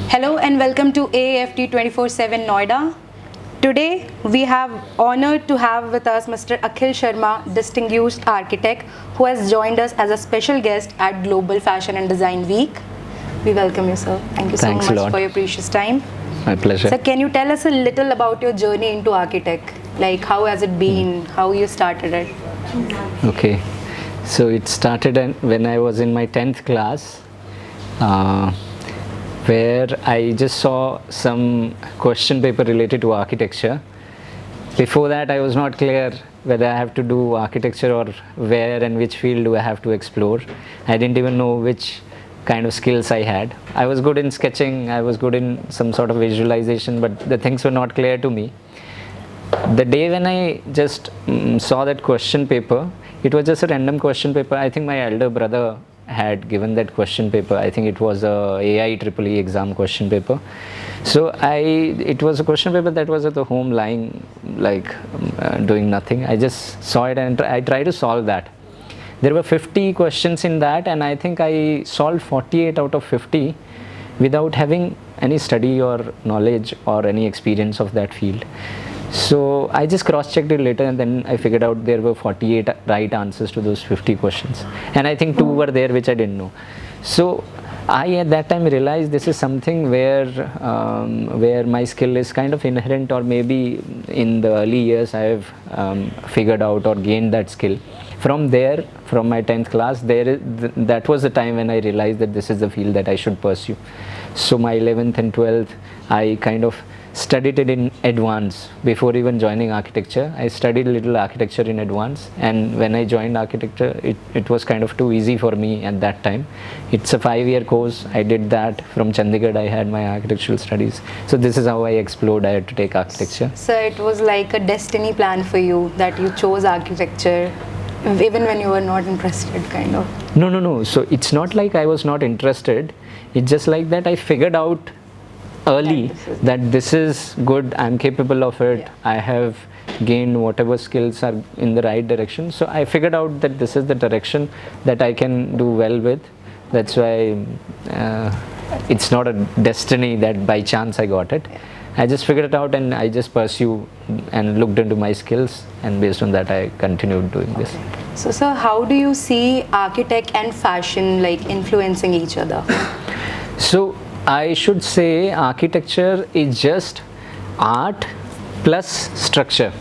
Hello and welcome to AAFT 24x7 Noida. Today we have honored to have with us Mr. Akhil Sharma, distinguished architect, who has joined us as a special guest at Global Fashion and Design Week. We welcome you, sir. Thank you so much for your precious time. My pleasure. Sir, can you tell us a little about your journey into architect? Like how has it been? How you started it? Okay. So it started when I was in my 10th class. Where I just saw some question paper related to architecture. Before that, I was not clear whether I have to do architecture or where and which field do I have to explore. I didn't even know which kind of skills I had. I was good in sketching, I was good in some sort of visualization, but the things were not clear to me. The day when I just saw that question paper, it was just a random question paper. I think my elder brother had given that question paper. I think it was a AIEEE exam question paper. So it was a question paper that was at the home lying, like doing nothing. I just saw it and I tried to solve that. There were 50 questions in that, and I think I solved 48 out of 50 without having any study or knowledge or any experience of that field. So I just cross-checked it later, and then I figured out there were 48 right answers to those 50 questions. And I think 2 were there which I didn't know. So I at that time realized this is something where my skill is kind of inherent, or maybe in the early years I have figured out or gained that skill. From there, from my 10th class, that was the time when I realized that this is the field that I should pursue. So my 11th and 12th, I kind of studied it in advance. Before even joining architecture, I studied a little architecture in advance, and when I joined architecture, it was kind of too easy for me at that time. It's a 5-year course. I did that from Chandigarh. I had my architectural studies. So this is how I explored. I had to take architecture. So it was like a destiny plan for you that you chose architecture even when you were not interested, kind of? No. So it's not like I was not interested. It's just like that I figured out early that this is good, I'm capable of it, I have gained whatever skills are in the right direction. So I figured out that this is the direction that I can do well with. That's why it's not a destiny that by chance I got it. I just figured it out, and I just pursued and looked into my skills, and based on that I continued doing this. So sir, how do you see architect and fashion like influencing each other? So I should say architecture is just art plus structure.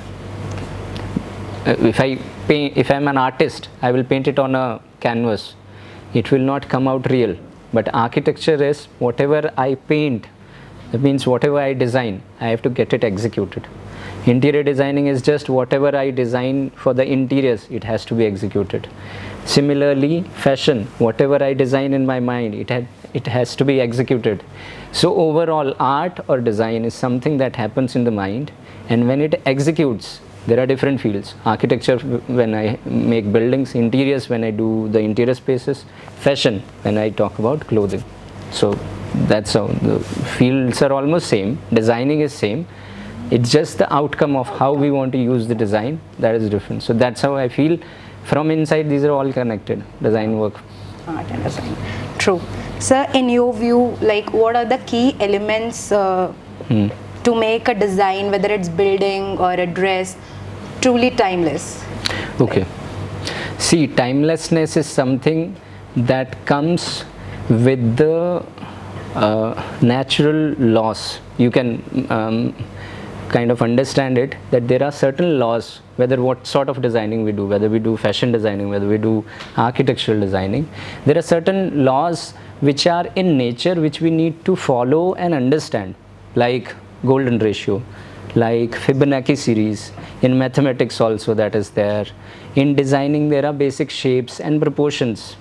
If I'm an artist, I will paint it on a canvas. It will not come out real. But architecture is whatever I paint. That means whatever I design, I have to get it executed. Interior designing is just whatever I design for the interiors, it has to be executed. Similarly, fashion, whatever I design in my mind, it has to be executed. So overall, art or design is something that happens in the mind, and when it executes, there are different fields. Architecture, when I make buildings; interiors, when I do the interior spaces; fashion, when I talk about clothing. So that's how the fields are almost same. Designing is same. It's just the outcome of how we want to use the design that is different. So that's how I feel. From inside, these are all connected. Design work. Art and design. True. Sir, in your view, like what are the key elements to make a design, whether it's building or a dress, truly timeless? Okay. See, timelessness is something that comes with the natural laws. You can kind of understand it, that there are certain laws, whether what sort of designing we do, whether we do fashion designing, whether we do architectural designing, there are certain laws which are in nature which we need to follow and understand, like golden ratio, like Fibonacci series. In mathematics also that is there. In designing there are basic shapes and proportions.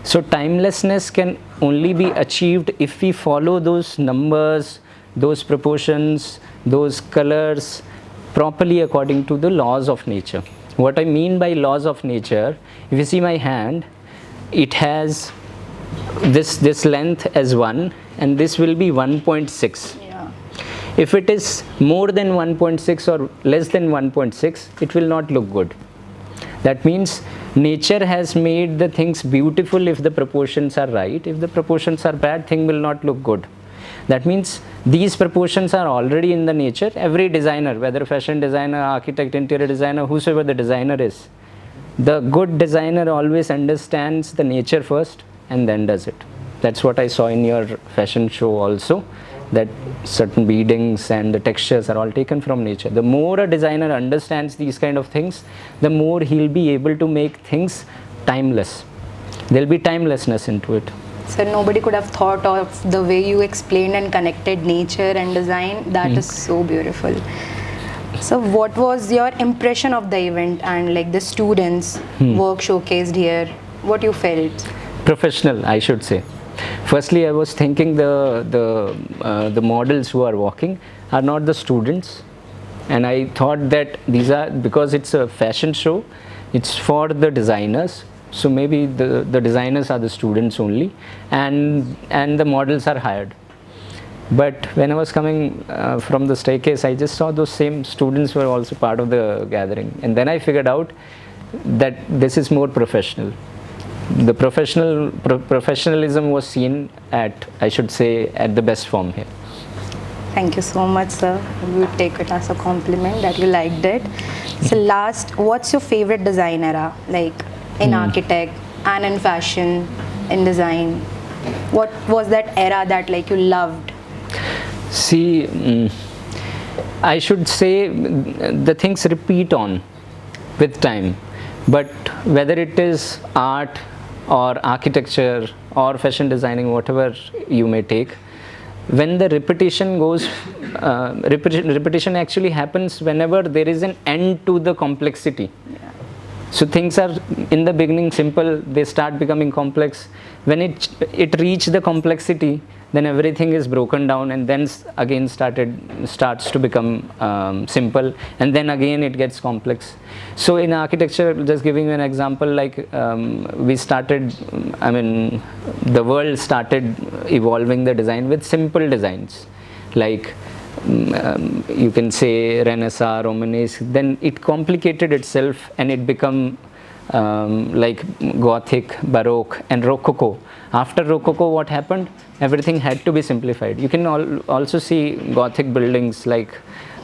So timelessness can only be achieved if we follow those numbers, those proportions, those colors properly according to the laws of nature. What I mean by laws of nature, if you see my hand, it has this length as 1, and this will be 1.6. If it is more than 1.6 or less than 1.6, it will not look good. That means nature has made the things beautiful if the proportions are right. If the proportions are bad, thing will not look good. That means these proportions are already in the nature. Every designer, whether fashion designer, architect, interior designer, whosoever the designer is, the good designer always understands the nature first and then does it. That's what I saw in your fashion show also, that certain beadings and the textures are all taken from nature. The more a designer understands these kind of things, the more he'll be able to make things timeless. There'll be timelessness into it. So nobody could have thought of the way you explained and connected nature and design. That is so beautiful. So what was your impression of the event and like the students' work showcased here? What you felt? Professional, I should say. Firstly, I was thinking the models who are walking are not the students, and I thought that these are, because it's a fashion show, it's for the designers. So maybe the designers are the students only, and the models are hired. But when I was coming from the staircase, I just saw those same students were also part of the gathering, and then I figured out that this is more professional. The professionalism was seen at, I should say, at the best form here. Thank you so much, sir. We would take it as a compliment that you liked it. So last, what's your favorite design era? Like in architect and in fashion, in design. What was that era that like you loved? See, I should say the things repeat on with time. But whether it is art or architecture or fashion designing, whatever you may take, when the repetition goes, repetition actually happens whenever there is an end to the complexity. Yeah. So things are in the beginning simple, they start becoming complex. When it reaches the complexity, then everything is broken down, and then again starts to become simple, and then again it gets complex. So in architecture, just giving you an example, like we started, I mean, the world started evolving the design with simple designs, like you can say Renaissance, Romanesque. Then it complicated itself and it became like Gothic, Baroque and Rococo. After Rococo, what happened? Everything had to be simplified. You can also see Gothic buildings like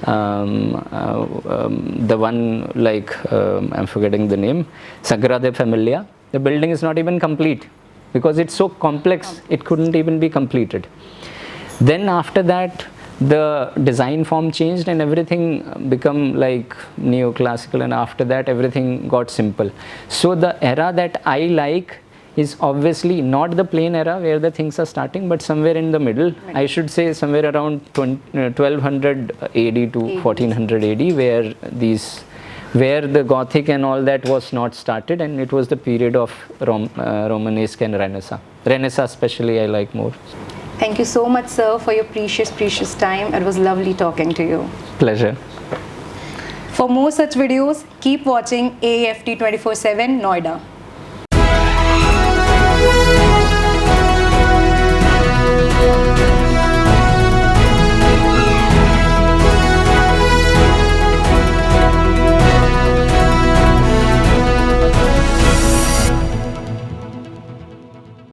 the one like, I'm forgetting the name, Sagrada Familia. The building is not even complete because it's so complex, it couldn't even be completed. Then after that, the design form changed and everything become like neoclassical, and after that everything got simple. So the era that I like is obviously not the plain era where the things are starting, but somewhere in the middle. I should say somewhere around 1200 AD to 1400 AD, where the Gothic and all that was not started, and it was the period of Romanesque and Renaissance. Renaissance especially I like more. Thank you so much, sir, for your precious time. It was lovely talking to you. Pleasure. For more such videos, keep watching AAFT 24/7 Noida.